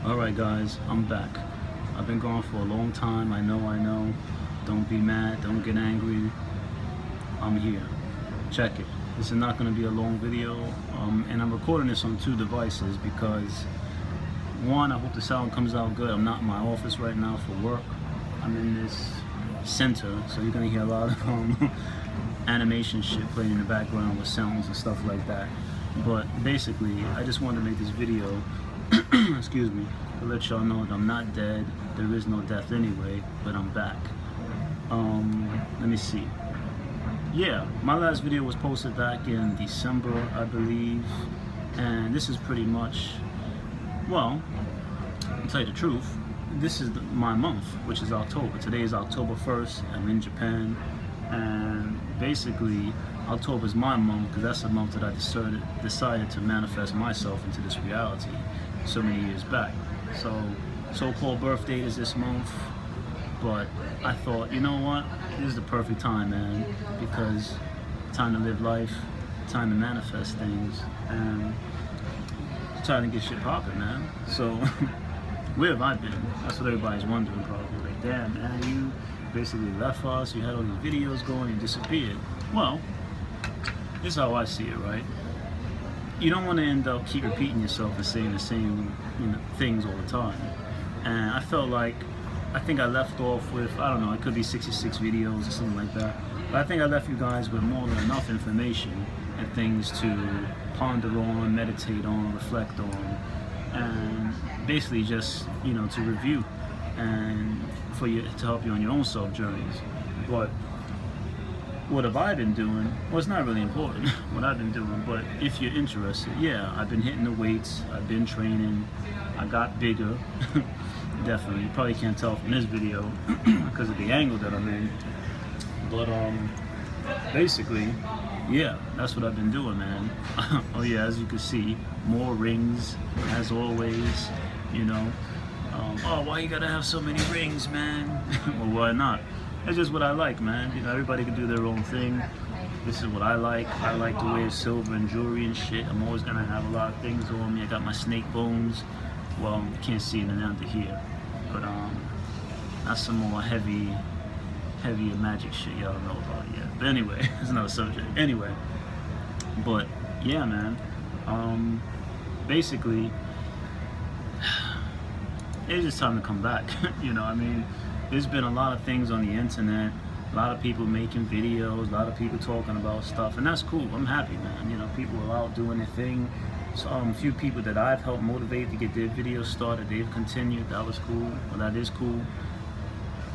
Alright guys, I'm back. I've been gone for a long time, I know. Don't be mad, don't get angry. I'm here. Check it. This is not going to be a long video, and I'm recording this on 2 devices because, one, I hope the sound comes out good. I'm not in my office right now for work. I'm in this center, so you're going to hear a lot of animation shit playing in the background with sounds and stuff like that. But basically, I just wanted to make this video excuse me, to let y'all know that I'm not dead. There is no death anyway, but I'm back. Let me see. Yeah, my last video was posted back in December, I believe, and this is pretty much, well, to tell you the truth, this is my month, which is October. Today is October 1st. I'm in Japan, and basically October is my month because that's the month that I decided to manifest myself into this reality so many years back. So-called birthday is this month, but I thought, you know what, this is the perfect time, man, because time to live life, time to manifest things, and trying to get shit popping, man. So where have I been? That's what everybody's wondering probably. Like, damn, man, you basically left us, you had all these videos going, you disappeared. Well, this is how I see it, right? You don't want to end up keep repeating yourself and saying the same things all the time. And I felt like, I think I left off with, I don't know, it could be 66 videos or something like that. But I think I left you guys with more than enough information and things to ponder on, meditate on, reflect on, and basically just, to review and for you to help you on your own self journeys. But what have I been doing? Well, it's not really important what I've been doing, but if you're interested, yeah, I've been hitting the weights, I've been training, I got bigger, definitely. You probably can't tell from this video because of the angle that I'm in, but basically, yeah, that's what I've been doing, man. Oh yeah, as you can see, more rings, as always, oh, why you gotta have so many rings, man? Well, why not? That's just what I like, man. Everybody can do their own thing. This is what I like. I like to wear silver and jewelry and shit. I'm always gonna have a lot of things on me. I got my snake bones. Well, you can't see it under here, but that's some more heavy magic shit y'all don't know about yet. But anyway, it's another subject. Anyway, but yeah, man. Basically, it's just time to come back. I mean, there's been a lot of things on the internet, a lot of people making videos, a lot of people talking about stuff, and that's cool. I'm happy, man. People are out doing their thing. So, a few people that I've helped motivate to get their videos started, they've continued. That was cool. Well, that is cool.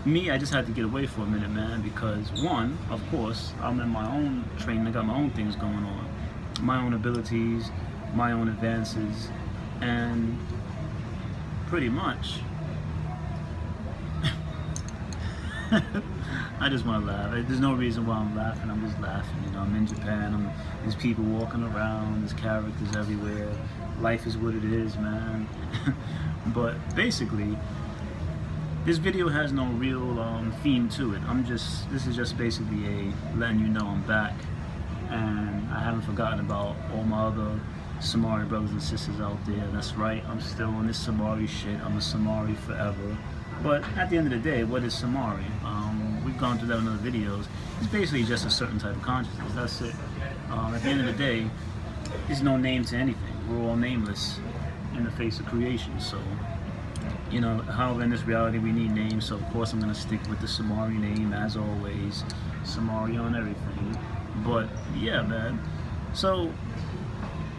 Me, I just had to get away for a minute, man, because one, of course, I'm in my own training. I got my own things going on, my own abilities, my own advances, and pretty much I just want to laugh. There's no reason why I'm laughing. I'm just laughing. I'm in Japan. There's people walking around. There's characters everywhere. Life is what it is, man. But basically, this video has no real theme to it. This is just basically a letting you know I'm back, and I haven't forgotten about all my other SUMARI brothers and sisters out there. That's right. I'm still on this SUMARI shit. I'm a SUMARI forever. But at the end of the day, what is SUMARI? We've gone through that in other videos. It's basically just a certain type of consciousness. That's it. At the end of the day, there's no name to anything. We're all nameless in the face of creation. So, however, in this reality, we need names. So, of course, I'm going to stick with the SUMARI name, as always. SUMARI on everything. But, yeah, man. So,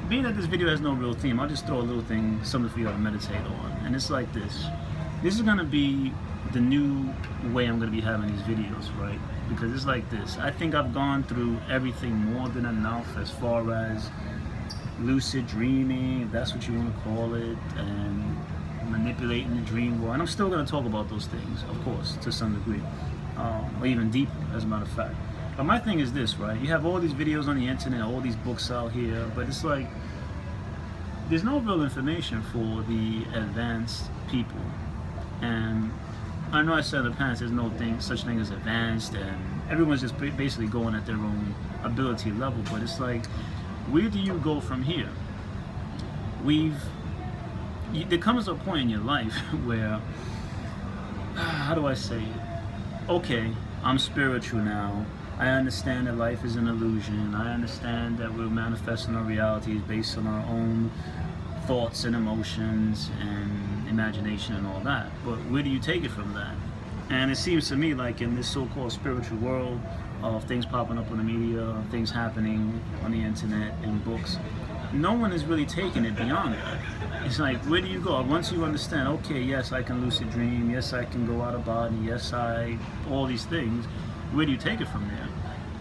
being that this video has no real theme, I'll just throw a little thing, something for you to meditate on. And it's like this. This is going to be the new way I'm going to be having these videos, right? Because it's like this. I think I've gone through everything more than enough as far as lucid dreaming, if that's what you want to call it, and manipulating the dream world. And I'm still going to talk about those things, of course, to some degree, or even deeper, as a matter of fact. But my thing is this, right? You have all these videos on the internet, all these books out here, but it's like, there's no real information for the advanced people. And I know I said in the past there's no such thing as advanced, and everyone's just basically going at their own ability level, but it's like, where do you go from here? We've there comes a point in your life where, how do I say it? Okay, I'm spiritual now. I understand that life is an illusion. I understand that we're manifesting our realities based on our own thoughts and emotions and imagination and all that. But where do you take it from that? And it seems to me like in this so-called spiritual world of things popping up on the media, things happening on the internet, in books, no one is really taking it beyond that. It's like, where do you go? Once you understand, okay, yes, I can lucid dream, yes, I can go out of body, yes, all these things, where do you take it from there?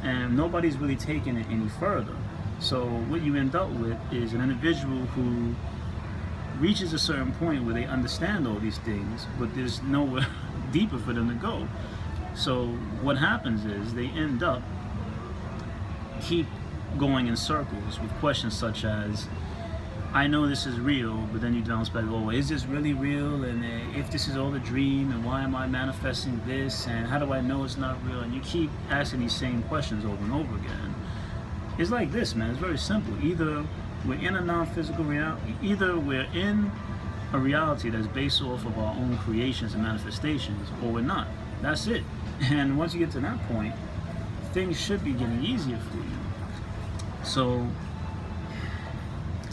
And nobody's really taking it any further. So what you end up with is an individual who reaches a certain point where they understand all these things, but there's nowhere deeper for them to go. So what happens is they end up keep going in circles with questions such as, I know this is real, but then you bounce back, oh, is this really real? And if this is all a dream, and why am I manifesting this? And how do I know it's not real? And you keep asking these same questions over and over again. It's like this, man. It's very simple. Either we're in a non-physical reality, either we're in a reality that's based off of our own creations and manifestations, or we're not. That's it. And once you get to that point, things should be getting easier for you. So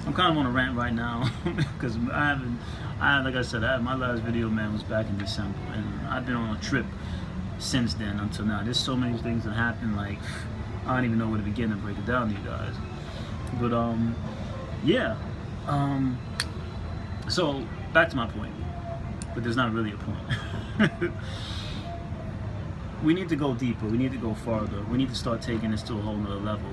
I'm kind of on a rant right now because like I said, my last video, man, was back in December, and I've been on a trip since then until now. There's so many things that happened, like I don't even know where to begin to break it down to you guys. But yeah. So back to my point, but there's not really a point. We need to go deeper. We need to go farther. We need to start taking this to a whole nother level.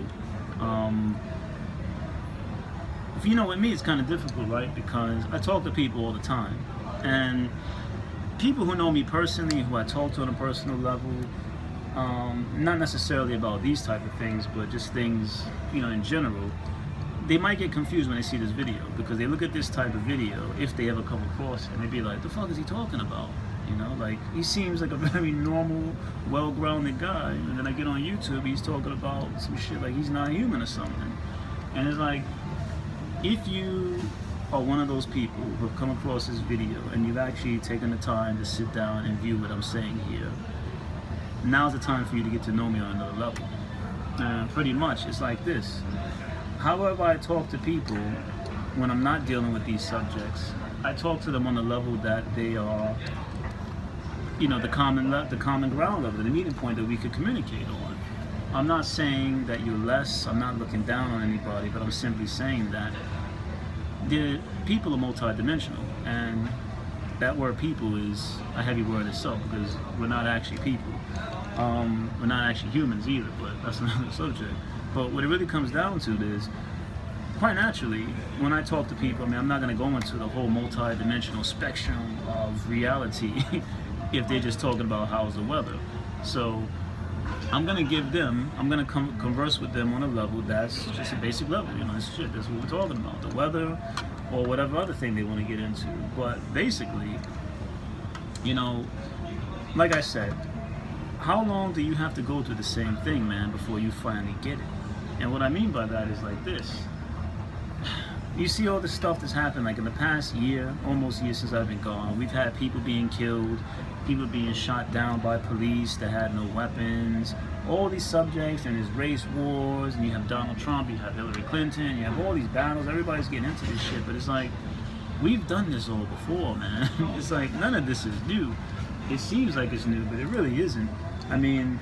If you know, with me, it's kind of difficult, right? Because I talk to people all the time, and people who know me personally, who I talk to on a personal level, not necessarily about these type of things, but just things, you know, in general, they might get confused when they see this video, because they look at this type of video, if they ever come across it, and they be like, the fuck is he talking about? You know, like, he seems like a very normal, well-grounded guy, and then I get on YouTube, he's talking about some shit like he's not human or something. And it's like, if you are one of those people who have come across this video and you've actually taken the time to sit down and view what I'm saying here, now's the time for you to get to know me on another level. And pretty much, it's like this. However I talk to people when I'm not dealing with these subjects, I talk to them on the level that they are, you know, the common ground level, the meeting point that we could communicate on. I'm not saying that you're less, I'm not looking down on anybody, but I'm simply saying that the people are multidimensional, and that word people is a heavy word itself, because we're not actually people. We're not actually humans either, but that's another subject. But what it really comes down to is, quite naturally, when I talk to people, I mean, I'm not going to go into the whole multi-dimensional spectrum of reality if they're just talking about how's the weather. So I'm going to converse with them on a level that's just a basic level, you know, that's shit, that's what we're talking about, the weather or whatever other thing they want to get into. But basically, you know, like I said, how long do you have to go through the same thing, man, before you finally get it? And what I mean by that is like this. You see all the stuff that's happened, like in the past year, almost year since I've been gone, we've had people being killed, people being shot down by police that had no weapons, all these subjects, and there's race wars, and you have Donald Trump, you have Hillary Clinton, you have all these battles, everybody's getting into this shit, but it's like, we've done this all before, man. It's like, none of this is new. It seems like it's new, but it really isn't. I mean,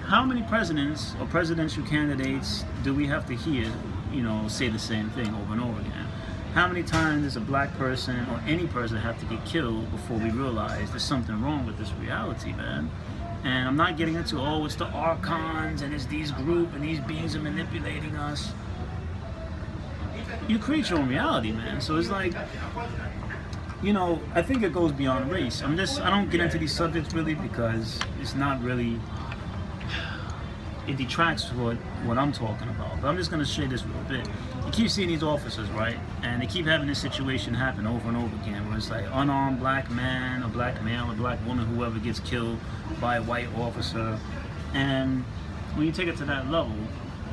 how many presidents or presidential candidates do we have to hear, you know, say the same thing over and over again? How many times does a black person or any person have to get killed before we realize there's something wrong with this reality, man? And I'm not getting into, oh, it's the archons and it's these group and these beings are manipulating us. You create your own reality, man. So it's like, you know, I think it goes beyond race. I don't get into these subjects really because it's not really, it detracts from what I'm talking about. But I'm just going to share this real bit. You keep seeing these officers, right? And they keep having this situation happen over and over again, where it's like unarmed black man or black male or black woman, whoever gets killed by a white officer. And when you take it to that level,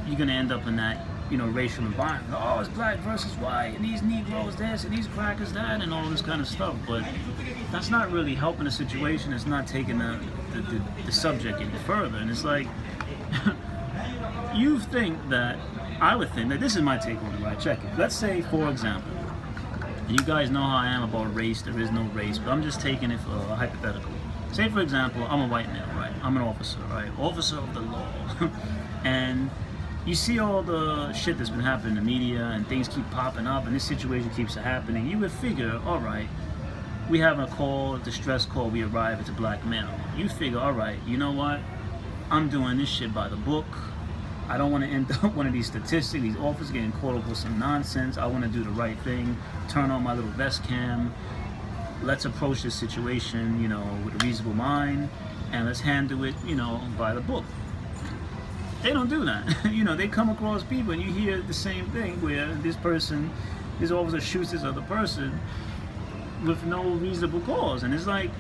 you're going to end up in that you know, racial environment. Oh, it's black versus white, and these Negroes this, and these crackers that, and all this kind of stuff. But that's not really helping the situation. It's not taking the subject any further. And it's like, you think that, I would think that, this is my take on it, right? Check it. Let's say, for example, and you guys know how I am about race, there is no race, but I'm just taking it for a hypothetical. Say, for example, I'm a white male, right? I'm an officer, right? Officer of the law. And you see all the shit that's been happening in the media, and things keep popping up, and this situation keeps happening. You would figure, all right, we have a call, a distress call, we arrive, it's a black male. You figure, all right, you know what? I'm doing this shit by the book. I don't want to end up one of these statistics, these officers getting caught up with some nonsense. I want to do the right thing, turn on my little vest cam. Let's approach this situation, you know, with a reasonable mind, and let's handle it, you know, by the book. They don't do that. You know, they come across people, and you hear the same thing where this officer shoots this other person with no reasonable cause. And it's like,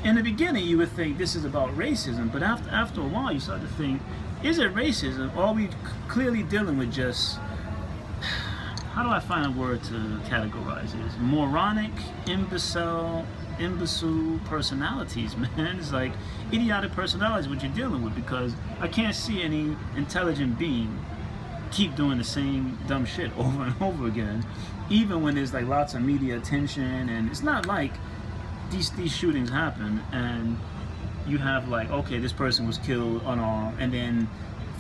in the beginning, you would think this is about racism, but after a while, you start to think, is it racism, or are we clearly dealing with just, how do I find a word to categorize it? Moronic, imbecile personalities, man. It's like idiotic personalities what you're dealing with, because I can't see any intelligent being keep doing the same dumb shit over and over again, even when there's like lots of media attention. And it's not like these shootings happen and you have like, okay, this person was killed unarmed, and then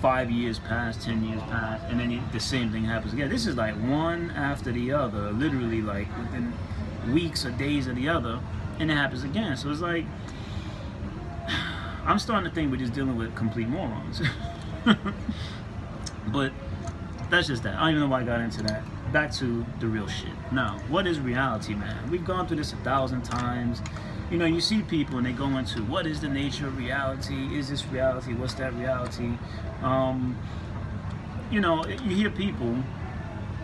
5 years pass, 10 years pass, and then the same thing happens again. This is like one after the other, literally like within weeks or days of the other, and it happens again. So it's like, I'm starting to think we're just dealing with complete morons. But that's just that. I don't even know why I got into that. Back to the real shit. Now, what is reality, man? We've gone through this 1,000 times. You know, you see people and they go into, what is the nature of reality? Is this reality? What's that reality? You know, you hear people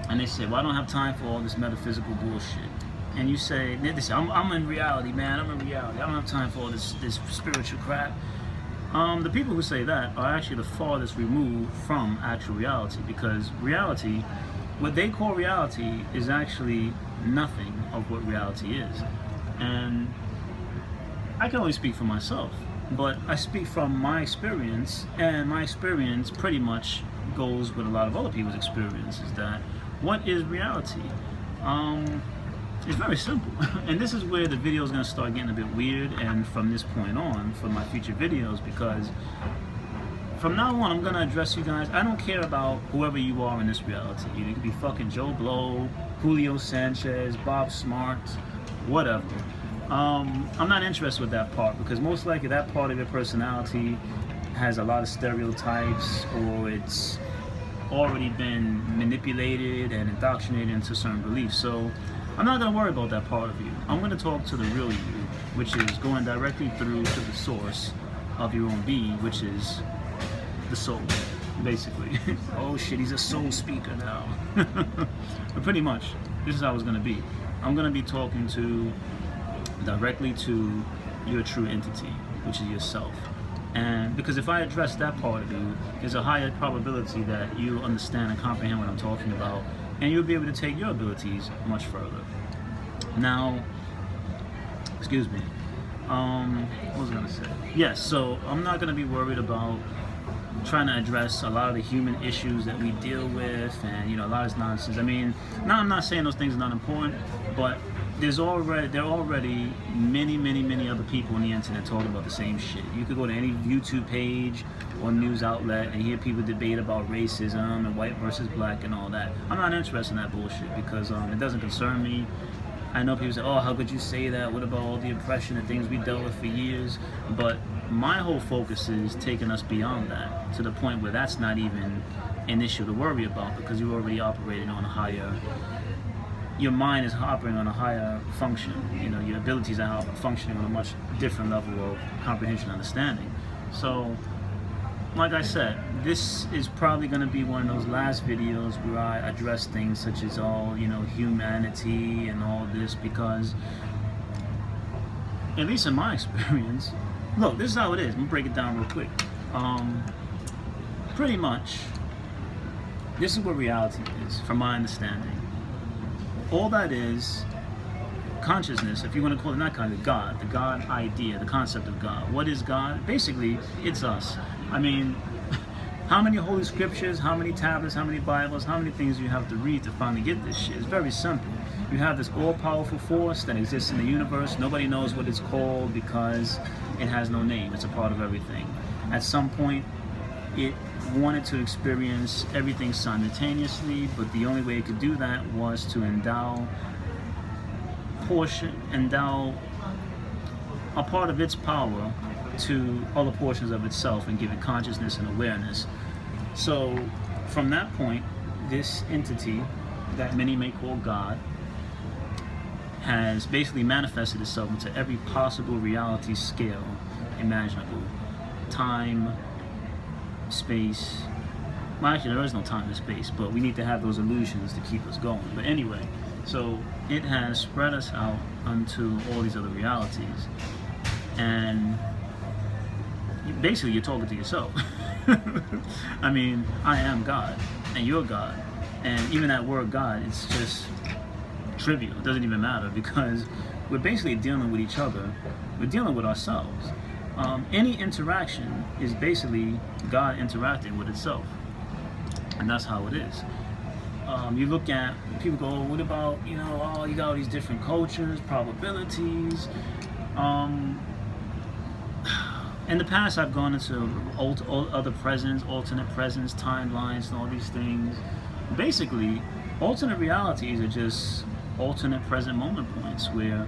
and they say, well, I don't have time for all this metaphysical bullshit. And you say, I'm in reality, man. I'm in reality. I don't have time for all this spiritual crap. The people who say that are actually the farthest removed from actual reality, because reality, what they call reality, is actually nothing of what reality is. And I can only speak for myself, but I speak from my experience, and my experience pretty much goes with a lot of other people's experiences. That what is reality? It's very simple. And this is where the video is going to start getting a bit weird, and from this point on, for my future videos, because from now on, I'm going to address you guys. I don't care about whoever you are in this reality. You could be fucking Joe Blow, Julio Sanchez, Bob Smart, whatever. I'm not interested with that part, because most likely that part of your personality has a lot of stereotypes, or it's already been manipulated and indoctrinated into certain beliefs. So I'm not going to worry about that part of you. I'm going to talk to the real you, which is going directly through to the source of your own being, which is the soul, basically. Oh shit, he's a soul speaker now. But pretty much, this is how it's going to be. I'm going to be talking directly to your true entity, which is yourself. And because if I address that part of you, there's a higher probability that you understand and comprehend what I'm talking about, and you'll be able to take your abilities much further. Now, excuse me, what was I gonna say? Yes, so I'm not gonna be worried about trying to address a lot of the human issues that we deal with, and you know, a lot of nonsense. I mean, now I'm not saying those things are not important, but there are already many other people on the internet talking about the same shit. You could go to any YouTube page or news outlet and hear people debate about racism and white versus black and all that. I'm not interested in that bullshit, because it doesn't concern me. I know people say, oh, how could you say that? What about all the oppression and things we dealt with for years? But my whole focus is taking us beyond that, to the point where that's not even an issue to worry about, because you're already operating on a higher, your mind is operating on a higher function. You know, your abilities are functioning on a much different level of comprehension and understanding. So, like I said, this is probably going to be one of those last videos where I address things such as all, you know, humanity and all this, because, at least in my experience, look, this is how it is. I'm going to break it down real quick. Pretty much, this is what reality is, from my understanding. All that is consciousness, if you want to call it that kind of God, the God idea, the concept of God. What is God? Basically, it's us. I mean, how many holy scriptures, how many tablets, how many Bibles, how many things you have to read to finally get this shit? It's very simple. You have this all-powerful force that exists in the universe. Nobody knows what it's called because it has no name. It's a part of everything. At some point, it wanted to experience everything simultaneously, but the only way it could do that was to endow a part of its power to other portions of itself and give it consciousness and awareness. So from that point, this entity that many may call God has basically manifested itself into every possible reality scale imaginable. Time, space. Well, actually, there is no time and space, but we need to have those illusions to keep us going. But anyway, so it has spread us out onto all these other realities. And basically, you're talking to yourself. I mean, I am God, and you're God. And even that word God, it's just trivial. It doesn't even matter because we're basically dealing with each other. We're dealing with ourselves. Any interaction is basically God interacting with itself. And that's how it is. You look at, people go, oh, what about, you know, oh, you got all these different cultures, probabilities. In the past, I've gone into other presents, alternate presents, timelines, and all these things. Basically, alternate realities are just alternate present moment points where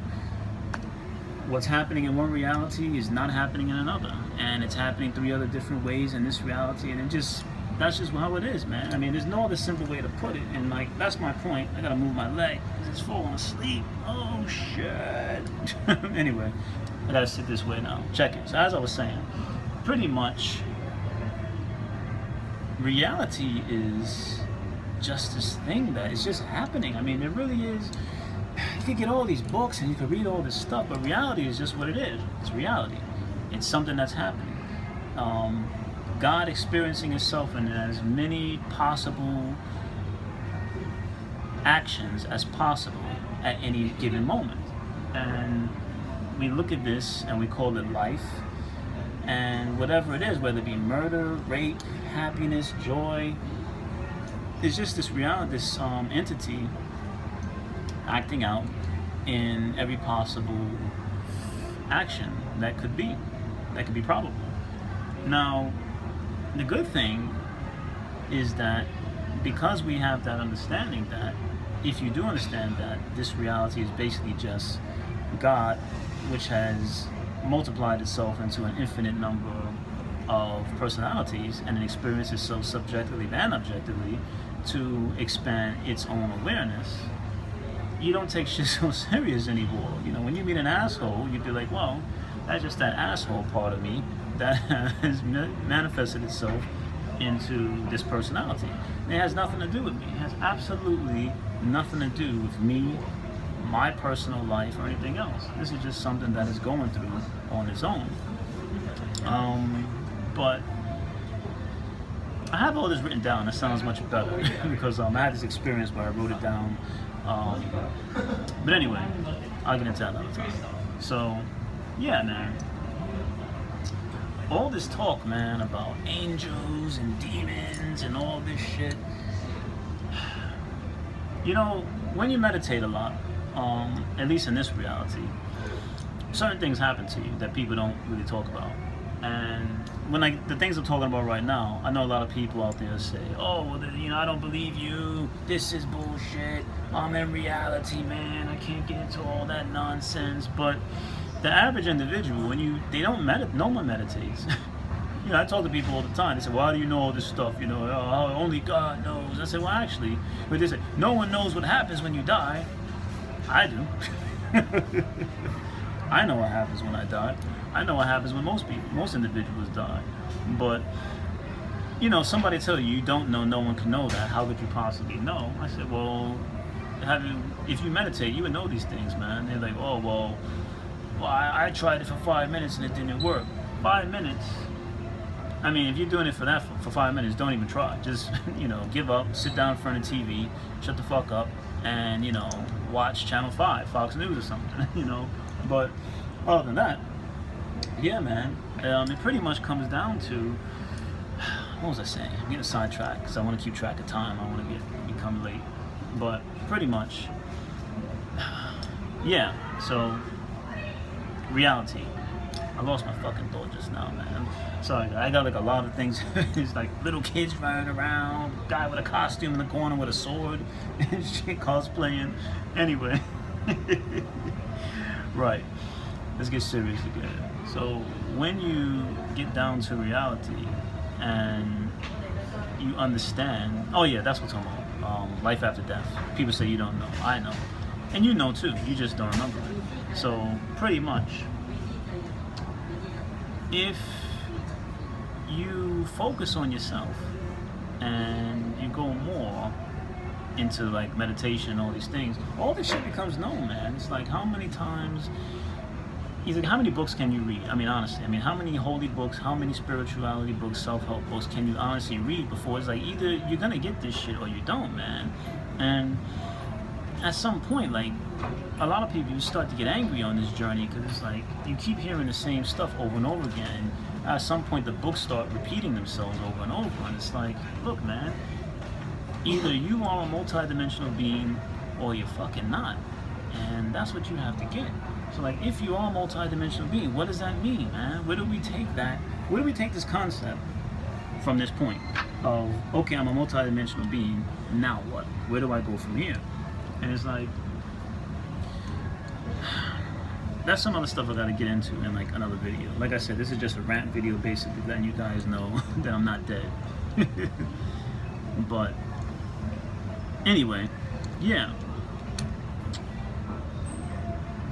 what's happening in one reality is not happening in another, and it's happening 3 other different ways in this reality, and that's just how it is, man. I mean, there's no other simple way to put it, and like, that's my point. I gotta move my leg because it's falling asleep. Oh shit. Anyway, I gotta sit this way now. Check it. So as I was saying, pretty much reality is just this thing that is just happening. I mean, it really is. You could get all these books and you could read all this stuff, but reality is just what it is. It's reality. It's something that's happening. God experiencing itself in as many possible actions as possible at any given moment. And we look at this and we call it life. And whatever it is, whether it be murder, rape, happiness, joy, it's just this reality, this entity acting out in every possible action that could be probable. Now, the good thing is that because we have that understanding, that if you do understand that this reality is basically just God, which has multiplied itself into an infinite number of personalities and it experiences itself subjectively and objectively to expand its own awareness, you don't take shit so serious anymore. You know, when you meet an asshole, you'd be like, well, that's just that asshole part of me that has manifested itself into this personality. And it has nothing to do with me. It has absolutely nothing to do with me, my personal life, or anything else. This is just something that is going through on its own. But I have all this written down. That sounds much better because I had this experience where I wrote it down. But anyway, I'll get into that another time. So, yeah, man. All this talk, man, about angels and demons and all this shit. You know, when you meditate a lot, at least in this reality, certain things happen to you that people don't really talk about. And when the things I'm talking about right now, I know a lot of people out there say, oh, well, you know, I don't believe you, this is bullshit, I'm in reality, man, I can't get into all that nonsense. But the average individual, no one meditates. You know, I talk to people all the time. They say, why do you know all this stuff? You know, oh, only God knows. I say, well, actually, but they say, no one knows what happens when you die. I do. I know what happens when I die. I know what happens when most individuals die. But, you know, somebody tell you don't know, no one can know that. How could you possibly know? I said, well, if you meditate, you would know these things, man. They're like, oh, well, I tried it for 5 minutes and it didn't work. 5 minutes, I mean, if you're doing it for that for 5 minutes, don't even try. Just, you know, give up, sit down in front of TV, shut the fuck up, and, you know, watch Channel 5, Fox News or something, you know. But other than that, yeah, man, it pretty much comes down to, what was I saying? I'm getting sidetracked because I want to keep track of time. I want to become late. But pretty much, yeah, so reality. I lost my fucking thought just now, man. Sorry, I got like a lot of things. It's like little kids running around, guy with a costume in the corner with a sword, and shit cosplaying. Anyway, right, let's get serious again. So when you get down to reality and you understand, oh yeah, that's what's on life after death. People say you don't know. I know. And you know too, you just don't remember it. So pretty much, if you focus on yourself and you go more into like meditation and all these things, all this shit becomes known, man. It's like, how many times, he's like, how many books can you read? I mean, honestly, I mean, how many holy books, how many spirituality books, self-help books can you honestly read before it's like, either you're gonna get this shit or you don't, man. And at some point, like, a lot of people, you start to get angry on this journey because it's like you keep hearing the same stuff over and over again. At some point, the books start repeating themselves over and over, and it's like, look, man, either you are a multi-dimensional being or you're fucking not, and that's what you have to get. So, like, if you are a multi-dimensional being, what does that mean, man? Where do we take that? Where do we take this concept from this point of, okay, I'm a multi-dimensional being, now what? Where do I go from here? And it's like, that's some other stuff I gotta get into in like another video. Like I said, this is just a rant video, basically letting you guys know that I'm not dead. But anyway, yeah,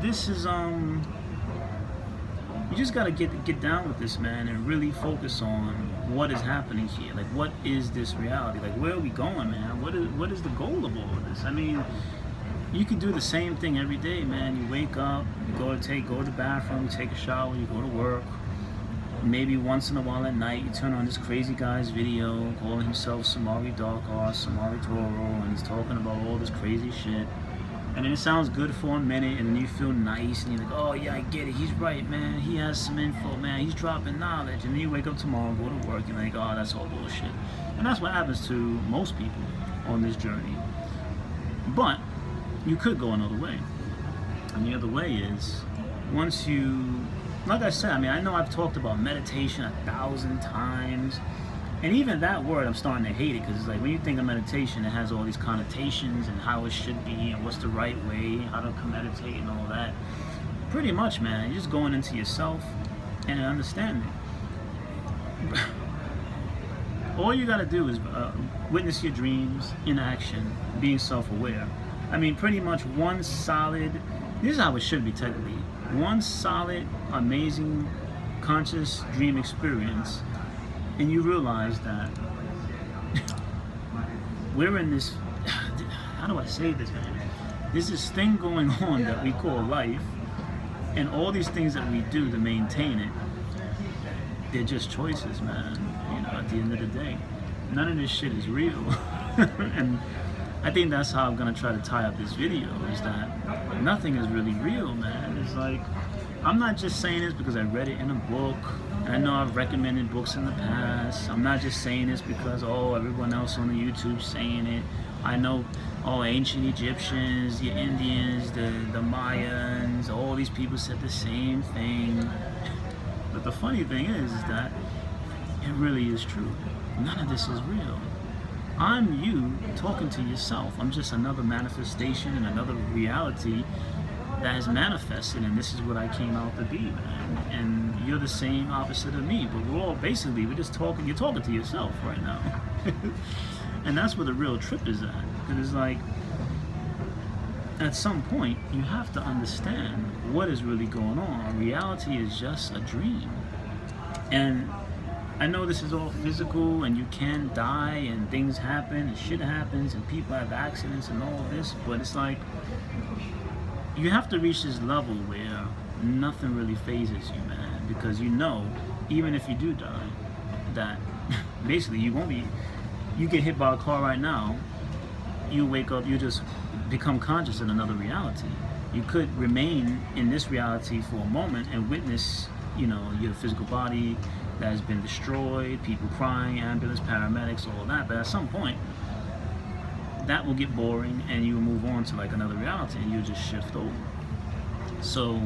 this is you just gotta get down with this, man, and really focus on what is happening here. Like, what is this reality? Like, where are we going, man? What is the goal of all of this? I mean, you can do the same thing every day, man. You wake up, you go to the bathroom, you take a shower, you go to work. Maybe once in a while at night, you turn on this crazy guy's video calling himself SUMARI Dark Arts, SUMARI Toro, and he's talking about all this crazy shit. And then it sounds good for a minute, and then you feel nice, and you're like, oh yeah, I get it, he's right, man, he has some info, man, he's dropping knowledge. And then you wake up tomorrow, go to work, and you're like, oh, that's all bullshit. And that's what happens to most people on this journey. But you could go another way. And the other way is, once you, like I said, I mean, I know I've talked about meditation 1,000 times, and even that word, I'm starting to hate it, because it's like, when you think of meditation, it has all these connotations and how it should be and what's the right way, how to meditate and all that. Pretty much, man, you're just going into yourself and understanding. All you gotta do is witness your dreams in action, being self-aware. I mean, pretty much one solid, this is how it should be technically, one solid, amazing, conscious dream experience, and you realize that we're in this, how do I say this, man? There's this thing going on that we call life, and all these things that we do to maintain it, they're just choices, man, you know, at the end of the day. None of this shit is real. And I think that's how I'm gonna try to tie up this video, is that nothing is really real, man. It's like, I'm not just saying this because I read it in a book. I know I've recommended books in the past. I'm not just saying this because, oh, everyone else on the YouTube's saying it. I know, oh, ancient Egyptians, the Indians, the Mayans, all these people said the same thing. But the funny thing is that it really is true. None of this is real. I'm you talking to yourself. I'm just another manifestation and another reality that has manifested, and this is what I came out to be, man. And you're the same opposite of me, but we're all basically, we're just talking, you're talking to yourself right now. And that's where the real trip is at. Because it's like, at some point, you have to understand what is really going on. Reality is just a dream. And I know this is all physical, and you can die, and things happen, and shit happens, and people have accidents and all this, but it's like, you have to reach this level where nothing really phases you, man, because you know, even if you do die, that basically you won't be, you get hit by a car right now, you wake up, you just become conscious in another reality. You could remain in this reality for a moment and witness, you know, your physical body that has been destroyed, people crying, ambulance, paramedics, all that. But at some point, that will get boring and you will move on to like another reality and you'll just shift over. So,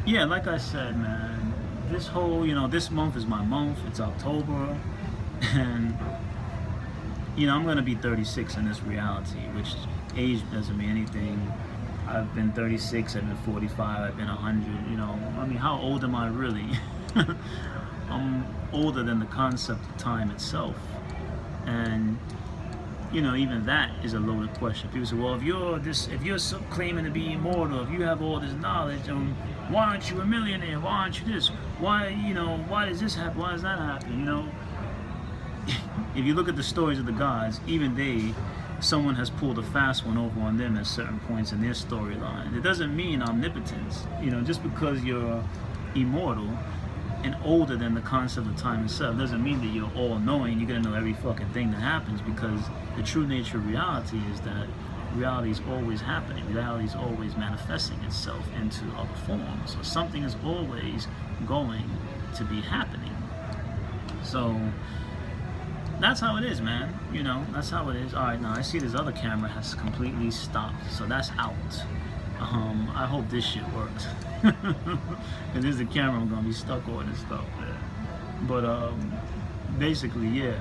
yeah, like I said, man, this whole, you know, this month is my month. It's October. And, you know, I'm going to be 36 in this reality, which age doesn't mean anything. I've been 36, I've been 45, I've been 100, you know. I mean, how old am I really? I'm older than the concept of time itself. And, you know, even that is a loaded question. People say, well, if you're claiming to be immortal, if you have all this knowledge, why aren't you a millionaire? Why aren't you this? Why, you know, why does this happen? Why does that happen? You know, if you look at the stories of the gods, even someone has pulled a fast one over on them at certain points in their storyline. It doesn't mean omnipotence. You know, just because you're immortal and older than the concept of time itself doesn't mean that you're all-knowing. You're gonna know every fucking thing that happens, because the true nature of reality is that reality is always happening. Reality is always manifesting itself into other forms. So something is always going to be happening. So that's how it is, man. You know, that's how it is. All right, now I see this other camera has completely stopped, so that's out. I hope this shit works. And this is the camera I'm gonna be stuck on and stuff, man. But basically, yeah.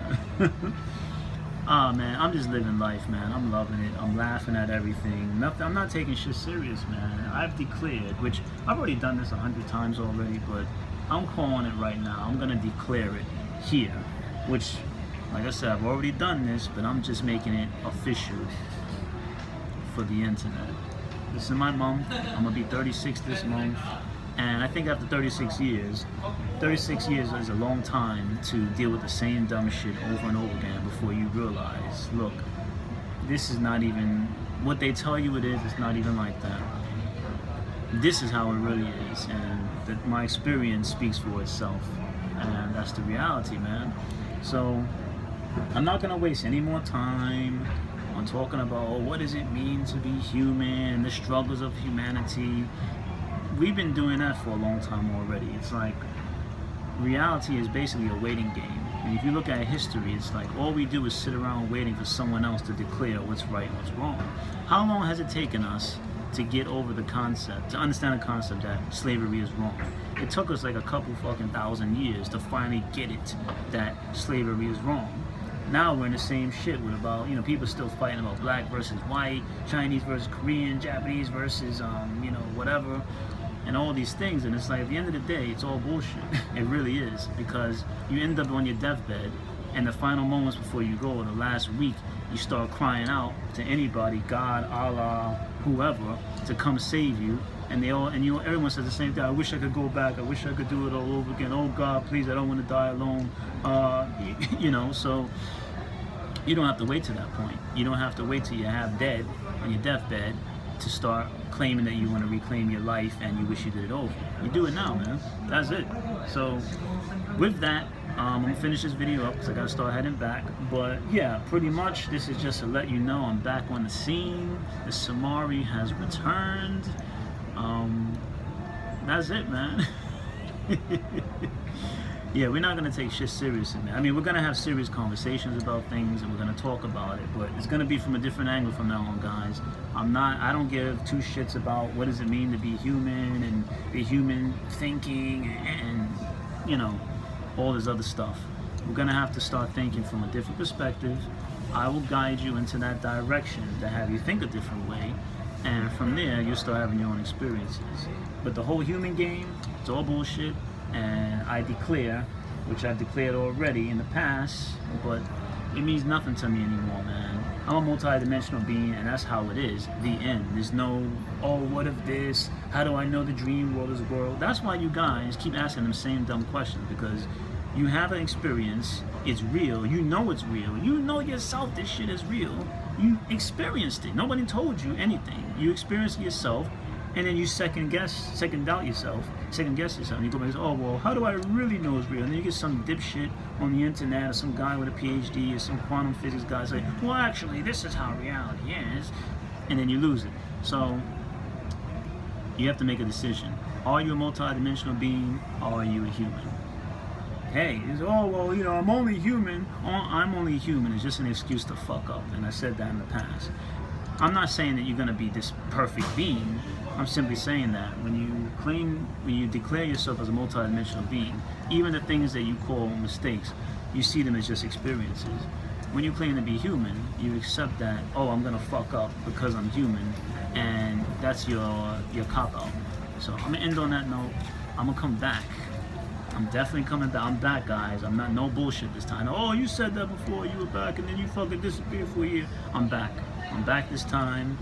Man, I'm just living life, man. I'm loving it. I'm laughing at everything. I'm not taking shit serious, man. I've declared, which I've already done this 100 times already, but I'm calling it right now. I'm gonna declare it here, which, like I said, I've already done this, but I'm just making it official for the internet. This is my month. I'm gonna be 36 this month, and I think after 36 years is a long time to deal with the same dumb shit over and over again before you realize, look, this is not even what they tell you it is. It's not even like that. This is how it really is, and that my experience speaks for itself, and that's the reality, man. So I'm not gonna waste any more time on talking about, oh, what does it mean to be human, the struggles of humanity. We've been doing that for a long time already. It's like, reality is basically a waiting game. And if you look at history, it's like all we do is sit around waiting for someone else to declare what's right and what's wrong. How long has it taken us to get over the concept, to understand the concept that slavery is wrong? It took us like a couple fucking thousand years to finally get it that slavery is wrong. Now we're in the same shit with about, you know, people still fighting about black versus white, Chinese versus Korean, Japanese versus, you know, whatever, and all these things. And it's like, at the end of the day, it's all bullshit. It really is, because you end up on your deathbed, and the final moments before you go, the last week, you start crying out to anybody, God, Allah, whoever, to come save you. And everyone says the same thing. I wish I could go back. I wish I could do it all over again. Oh God, please, I don't want to die alone. You know, so you don't have to wait to that point. You don't have to wait till you're half dead on your deathbed to start claiming that you want to reclaim your life and you wish you did it over. You do it now, man. That's it. So with that, I'm gonna finish this video up because I gotta start heading back. But yeah, pretty much this is just to let you know I'm back on the scene. The SUMARI has returned. That's it, man. Yeah, we're not gonna take shit seriously, man. I mean, we're gonna have serious conversations about things and we're gonna talk about it, but it's gonna be from a different angle from now on, guys. I don't give two shits about what does it mean to be human and be human thinking and you know, all this other stuff. We're gonna have to start thinking from a different perspective. I will guide you into that direction to have you think a different way, and from there you'll start having your own experiences. But the whole human game, it's all bullshit, and I declare, which I've declared already in the past, but it means nothing to me anymore, man. I'm a multi-dimensional being, and that's how it is. The end. There's no, oh, what if this? How do I know the dream world is world? That's why you guys keep asking them same dumb questions, because you have an experience, it's real, you know it's real, you know yourself this shit is real, you experienced it, nobody told you anything, you experienced it yourself, And then you second guess yourself, and you go back and say, oh, well, how do I really know it's real? And then you get some dipshit on the internet, or some guy with a PhD, or some quantum physics guy say, well, actually, this is how reality is. And then you lose it. So you have to make a decision. Are you a multi-dimensional being, or are you a human? Hey, it's, oh, well, you know, I'm only human. I'm only human. It's just an excuse to fuck up. And I said that in the past. I'm not saying that you're going to be this perfect being. I'm simply saying that when you declare yourself as a multi-dimensional being, even the things that you call mistakes, you see them as just experiences. When you claim to be human, you accept that, oh, I'm going to fuck up because I'm human, and that's your cop-out. So I'm going to end on that note. I'm going to come back. I'm definitely coming back. I'm back, guys. I'm not no bullshit this time. Oh, you said that before, you were back, and then you fucking disappeared for a year. I'm back. I'm back this time.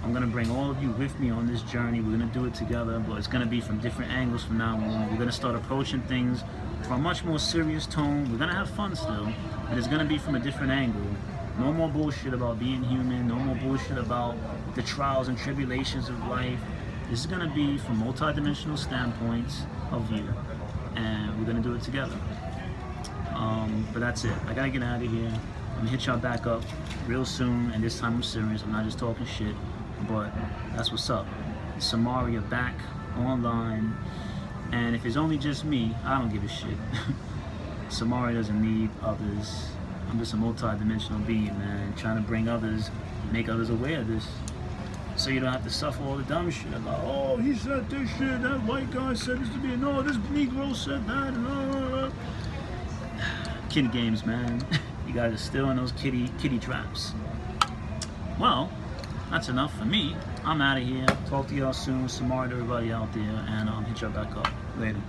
I'm gonna bring all of you with me on this journey. We're gonna do it together, but it's gonna be from different angles from now on. We're gonna start approaching things from a much more serious tone. We're gonna have fun still, but it's gonna be from a different angle. No more bullshit about being human. No more bullshit about the trials and tribulations of life. This is gonna be from multi-dimensional standpoints of view, and we're gonna do it together. But that's it. I gotta get out of here. I'm gonna hit y'all back up real soon, and this time I'm serious. I'm not just talking shit, but that's what's up. SUMARI are back online, and if it's only just me, I don't give a shit. SUMARI doesn't need others. I'm just a multi-dimensional being, man, trying to bring others, make others aware of this, so you don't have to suffer all the dumb shit about, oh, he said this shit, that white guy said this to me, no, this Negro said that, and Kitty games, man. You guys are still in those kitty traps. Well, that's enough for me. I'm out of here. Talk to y'all soon. SUMARI to everybody out there, and hit y'all back up later.